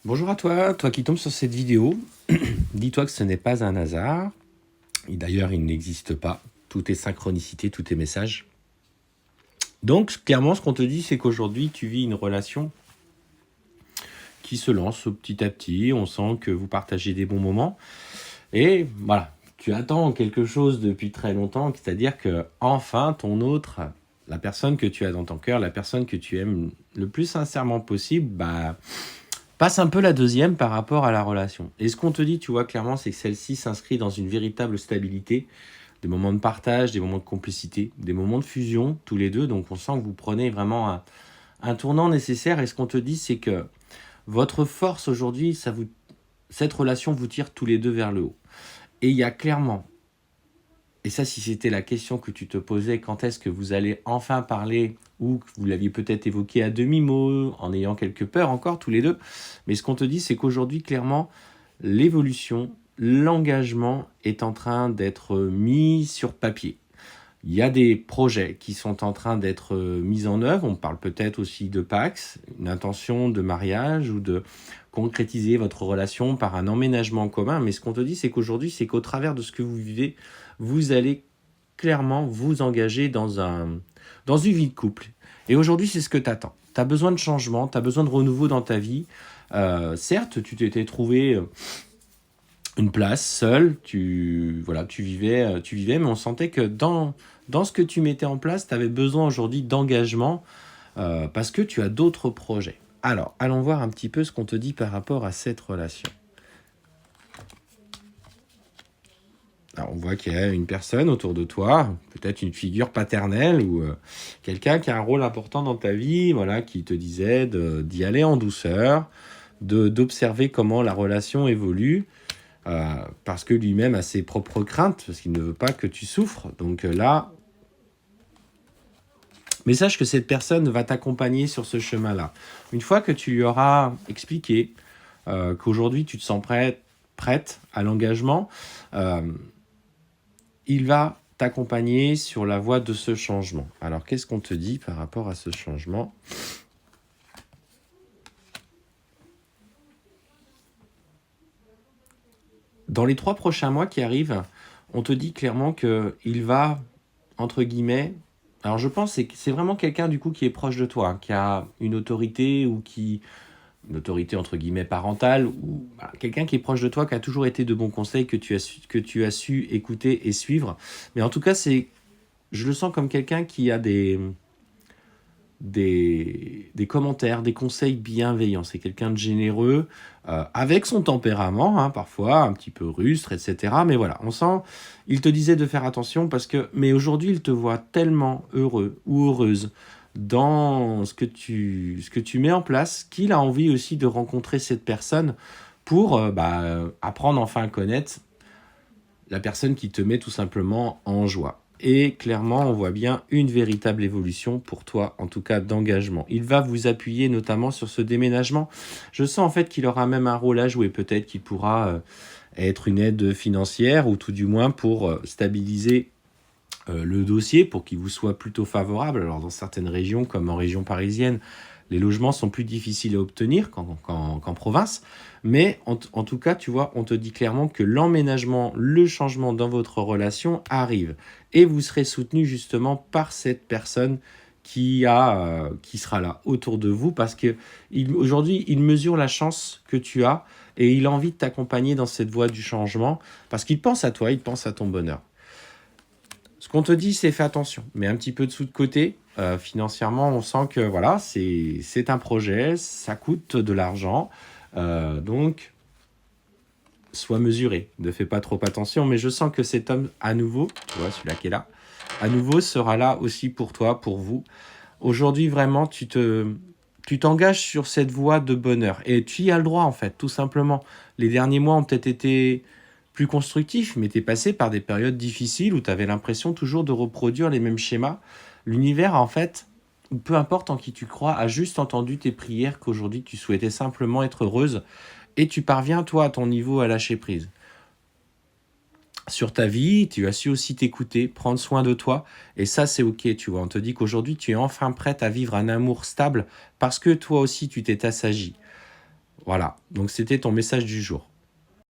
Bonjour à toi, toi qui tombes sur cette vidéo. Dis-toi que ce n'est pas un hasard. Et d'ailleurs, il n'existe pas. Tout est synchronicité, tout est message. Donc, clairement, ce qu'on te dit, c'est qu'aujourd'hui, tu vis une relation qui se lance petit à petit. On sent que vous partagez des bons moments. Et voilà, tu attends quelque chose depuis très longtemps, c'est-à-dire que enfin, ton autre, la personne que tu as dans ton cœur, la personne que tu aimes le plus sincèrement possible, passe un peu la deuxième par rapport à la relation. Et ce qu'on te dit, tu vois, clairement, c'est que celle-ci s'inscrit dans une véritable stabilité, des moments de partage, des moments de complicité, des moments de fusion, tous les deux. Donc on sent que vous prenez vraiment un tournant nécessaire. Et ce qu'on te dit, c'est que votre force aujourd'hui, cette relation vous tire tous les deux vers le haut. Et il y a clairement, et ça si c'était la question que tu te posais, quand est-ce que vous allez enfin parler, ou que vous l'aviez peut-être évoqué à demi-mot, en ayant quelques peurs encore tous les deux, mais ce qu'on te dit, c'est qu'aujourd'hui, clairement, l'évolution, l'engagement est en train d'être mis sur papier. Il y a des projets qui sont en train d'être mis en œuvre. On parle peut-être aussi de Pax, une intention de mariage ou de concrétiser votre relation par un emménagement commun. Mais ce qu'on te dit, c'est qu'aujourd'hui, c'est qu'au travers de ce que vous vivez, vous allez clairement vous engager dans une vie de couple. Et aujourd'hui, c'est ce que tu attends. Tu as besoin de changement, tu as besoin de renouveau dans ta vie. Certes, tu t'étais trouvé une place seule, tu vivais, mais on sentait que dans ce que tu mettais en place, tu avais besoin aujourd'hui d'engagement parce que tu as d'autres projets. Alors, allons voir un petit peu ce qu'on te dit par rapport à cette relation. Alors, on voit qu'il y a une personne autour de toi, peut-être une figure paternelle ou quelqu'un qui a un rôle important dans ta vie, voilà, qui te disait d'y aller en douceur, d'observer comment la relation évolue. Parce que lui-même a ses propres craintes, parce qu'il ne veut pas que tu souffres. Donc là, mais sache que cette personne va t'accompagner sur ce chemin-là. Une fois que tu lui auras expliqué qu'aujourd'hui tu te sens prête à l'engagement, euh, il va t'accompagner sur la voie de ce changement. Alors qu'est-ce qu'on te dit par rapport à ce changement ? Dans les 3 prochains mois qui arrivent, on te dit clairement qu'il va, entre guillemets, alors je pense que c'est vraiment quelqu'un du coup qui est proche de toi, hein, qui a une autorité une autorité entre guillemets parentale, ou voilà, quelqu'un qui est proche de toi, qui a toujours été de bons conseils que tu as su écouter et suivre. Mais en tout cas, je le sens comme quelqu'un qui a des commentaires, des conseils bienveillants. C'est quelqu'un de généreux, avec son tempérament, hein, parfois un petit peu rustre, etc. Mais voilà, on sent, il te disait de faire attention mais aujourd'hui, il te voit tellement heureux ou heureuse dans ce que tu mets en place, qu'il a envie aussi de rencontrer cette personne pour apprendre enfin à connaître la personne qui te met tout simplement en joie. Et clairement, on voit bien une véritable évolution pour toi, en tout cas d'engagement. Il va vous appuyer notamment sur ce déménagement. Je sens en fait qu'il aura même un rôle à jouer. Peut-être qu'il pourra être une aide financière ou tout du moins pour stabiliser le dossier pour qu'il vous soit plutôt favorable. Alors dans certaines régions, comme en région parisienne, les logements sont plus difficiles à obtenir qu'en province. Mais en tout cas, tu vois, on te dit clairement que l'emménagement, le changement dans votre relation arrive. Et vous serez soutenu justement par cette personne qui sera là autour de vous parce que aujourd'hui, il mesure la chance que tu as et il a envie de t'accompagner dans cette voie du changement parce qu'il pense à toi, il pense à ton bonheur. Ce qu'on te dit, c'est fais attention, mets un petit peu de sous de côté. Financièrement, on sent que voilà, c'est un projet, ça coûte de l'argent. Donc, sois mesuré, ne fais pas trop attention. Mais je sens que cet homme, à nouveau, tu vois, celui-là qui est là, à nouveau sera là aussi pour toi, pour vous. Aujourd'hui, vraiment, tu t'engages sur cette voie de bonheur. Et tu y as le droit, en fait, tout simplement. Les derniers mois ont peut-être été plus constructif, mais tu es passé par des périodes difficiles où tu avais l'impression toujours de reproduire les mêmes schémas. L'univers, en fait, ou peu importe en qui tu crois, a juste entendu tes prières qu'aujourd'hui tu souhaitais simplement être heureuse et tu parviens, toi, à ton niveau, à lâcher prise. Sur ta vie, tu as su aussi t'écouter, prendre soin de toi, et ça, c'est ok, tu vois. On te dit qu'aujourd'hui, tu es enfin prête à vivre un amour stable parce que toi aussi, tu t'es assagi. Voilà, donc c'était ton message du jour.